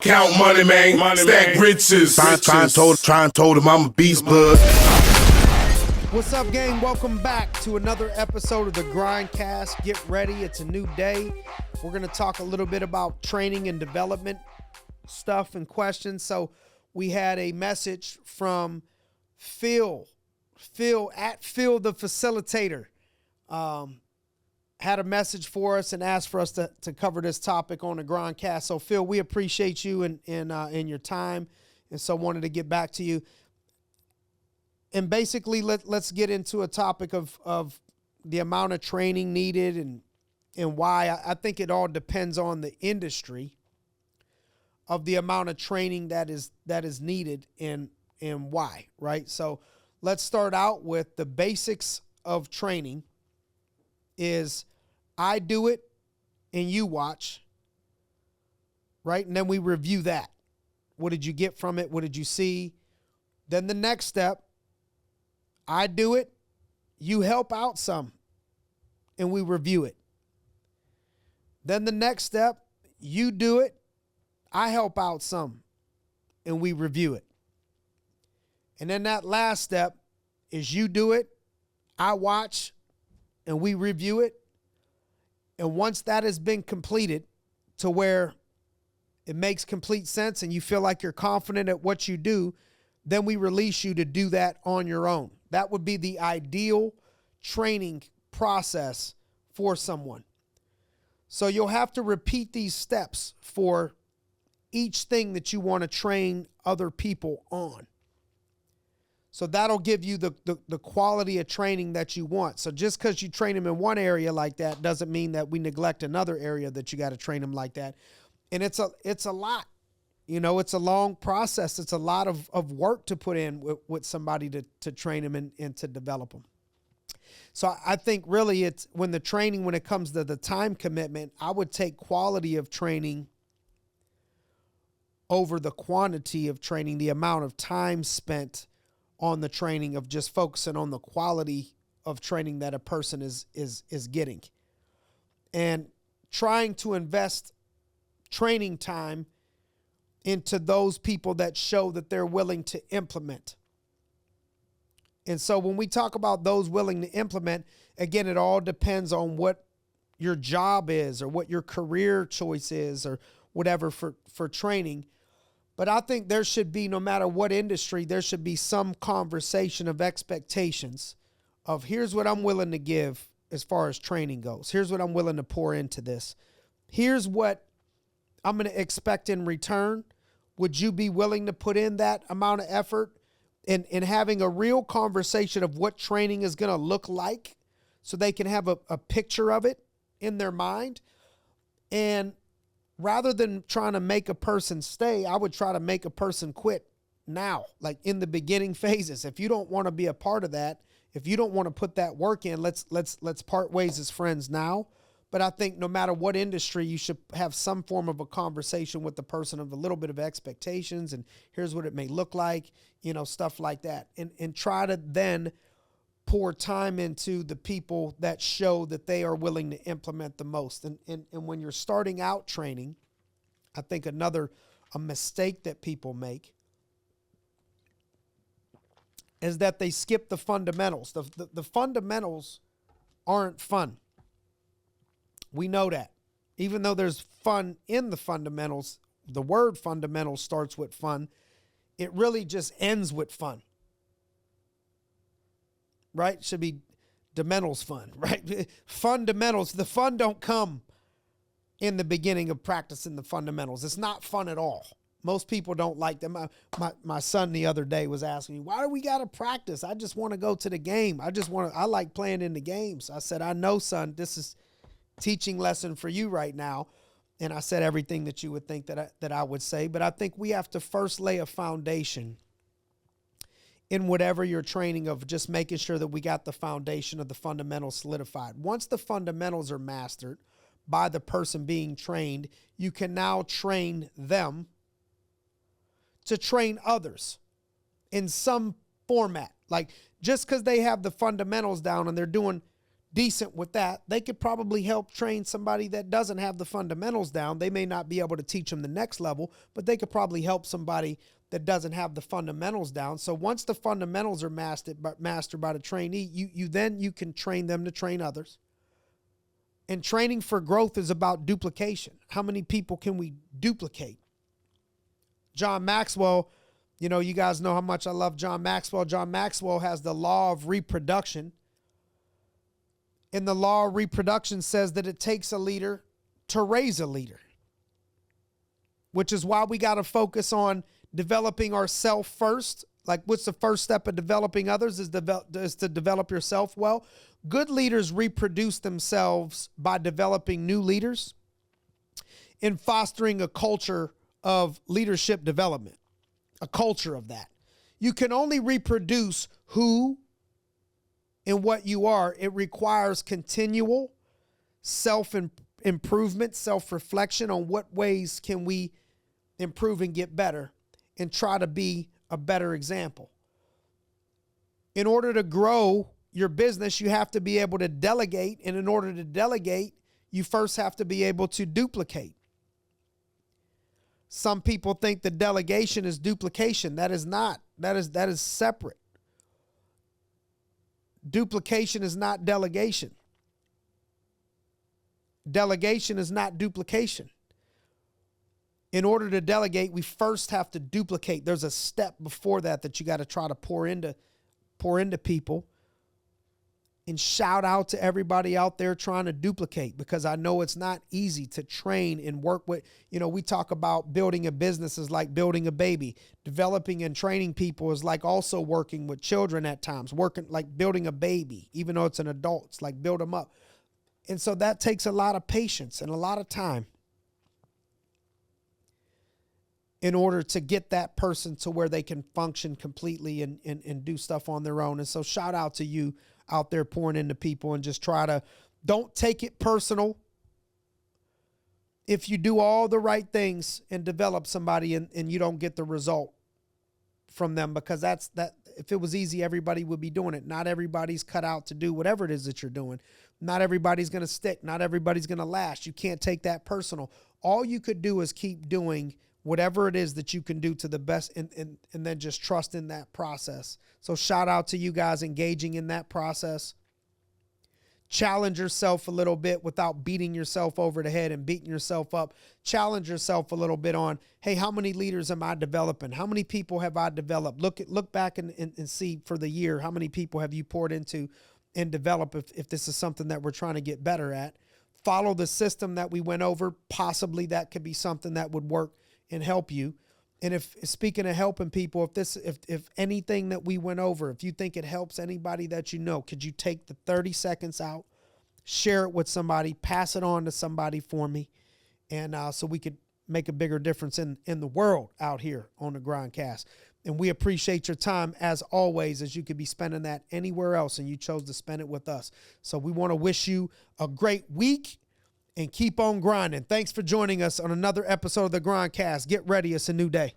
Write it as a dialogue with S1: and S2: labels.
S1: Count money, man. Stack riches. Try and told him I'm a beast blood.
S2: What's up, gang? Welcome back to another episode of the GRINDcast. Get ready. It's a new day. We're going to talk a little bit about training and development stuff and questions. So we had a message from Phil at Phil the Facilitator. Had a message for us and asked for us to cover this topic on the GRINDcast. So Phil, we appreciate you and your time, and so wanted to get back to you. And basically, let's get into a topic of the amount of training needed and why. I think it all depends on the industry of the amount of training that is needed and why, right? So let's start out with the basics of training. Is I do it and you watch, right? And then we review that. What did you get from it? What did you see? Then the next step, I do it, you help out some, and we review it. Then the next step, you do it, I help out some, and we review it. And then that last step is you do it, I watch, and we review it. And once that has been completed to where it makes complete sense and you feel like you're confident at what you do, then we release you to do that on your own. That would be the ideal training process for someone. So you'll have to repeat these steps for each thing that you want to train other people on. So that'll give you the quality of training that you want. So just because you train them in one area like that doesn't mean that we neglect another area that you got to train them like that. And it's a lot. You know, it's a long process. It's a lot of work to put in with somebody to train them and to develop them. So I think really it's when it comes to the time commitment, I would take quality of training over the quantity of training, the amount of time spent on the training, of just focusing on the quality of training that a person is getting. And trying to invest training time into those people that show that they're willing to implement. And so when we talk about those willing to implement, again, it all depends on what your job is or what your career choice is or whatever for training. But I think there should be, no matter what industry, there should be some conversation of expectations of here's what I'm willing to give as far as training goes. Here's what I'm willing to pour into this. Here's what I'm going to expect in return. Would you be willing to put in that amount of effort in having a real conversation of what training is going to look like so they can have a picture of it in their mind? And rather than trying to make a person stay, I would try to make a person quit now, like in the beginning phases. If you don't want to be a part of that, if you don't want to put that work in, let's part ways as friends now. But I think no matter what industry, you should have some form of a conversation with the person of a little bit of expectations and here's what it may look like, stuff like that. And try to then pour time into the people that show that they are willing to implement the most. And when you're starting out training, I think a mistake that people make is that they skip the fundamentals. The fundamentals aren't fun. We know that. Even though there's fun in the fundamentals, the word fundamental starts with fun. It really just ends with fun. Right? Should be dementals fun, right? Fundamentals. The fun don't come in the beginning of practicing the fundamentals. It's not fun at all. Most people don't like them. My son the other day was asking me, why do we got to practice? I just want to go to the game. I like playing in the games. I said, I know, son, this is teaching lesson for you right now. And I said everything that you would think that I would say. But I think we have to first lay a foundation in whatever you're training, of just making sure that we got the foundation of the fundamentals solidified. Once the fundamentals are mastered by the person being trained, you can now train them to train others in some format. Like just because they have the fundamentals down and they're doing decent with that, they could probably help train somebody that doesn't have the fundamentals down. They may not be able to teach them the next level, but they could probably help somebody that doesn't have the fundamentals down. So once the fundamentals are mastered by the trainee, you can train them to train others. And training for growth is about duplication. How many people can we duplicate? John Maxwell, you know, you guys know how much I love John Maxwell. John Maxwell has the law of reproduction. And the law of reproduction says that it takes a leader to raise a leader, which is why we got to focus on developing ourselves first. Like, what's the first step of developing others is to develop yourself well. Good leaders reproduce themselves by developing new leaders and fostering a culture of leadership development, a culture of that. You can only reproduce who and what you are. It requires continual self-improvement, self-reflection on what ways can we improve and get better and try to be a better example. In order to grow your business, you have to be able to delegate. And in order to delegate, you first have to be able to duplicate. Some people think that delegation is duplication. That is not. That is separate. Duplication is not delegation. Delegation is not duplication. In order to delegate, we first have to duplicate. There's a step before that you got to try to pour into people. And shout out to everybody out there trying to duplicate, because I know it's not easy to train and work with. You know, we talk about building a business is like building a baby. Developing and training people is like also working with children at times, working like building a baby, even though it's an adult. It's like build them up. And so that takes a lot of patience and a lot of time in order to get that person to where they can function completely and do stuff on their own. And so shout out to you out there pouring into people, and just don't take it personal if you do all the right things and develop somebody and you don't get the result from them, because if it was easy, everybody would be doing it. Not everybody's cut out to do whatever it is that you're doing. Not everybody's going to stick. Not everybody's going to last. You can't take that personal. All you could do is keep doing whatever it is that you can do to the best, and then just trust in that process. So shout out to you guys engaging in that process. Challenge yourself a little bit without beating yourself over the head and beating yourself up. Challenge yourself a little bit on, hey, how many leaders am I developing? How many people have I developed? Look back and see for the year, how many people have you poured into and developed if this is something that we're trying to get better at. Follow the system that we went over. Possibly that could be something that would work and help you. And if, speaking of helping people, if anything that we went over, if you think it helps anybody that you know, could you take the 30 seconds out, share it with somebody, pass it on to somebody for me, and so we could make a bigger difference in the world out here on the GRINDcast. And we appreciate your time as always, as you could be spending that anywhere else, and you chose to spend it with us. So we want to wish you a great week. And keep on grinding. Thanks for joining us on another episode of the GRINDcast. Get ready. It's a new day.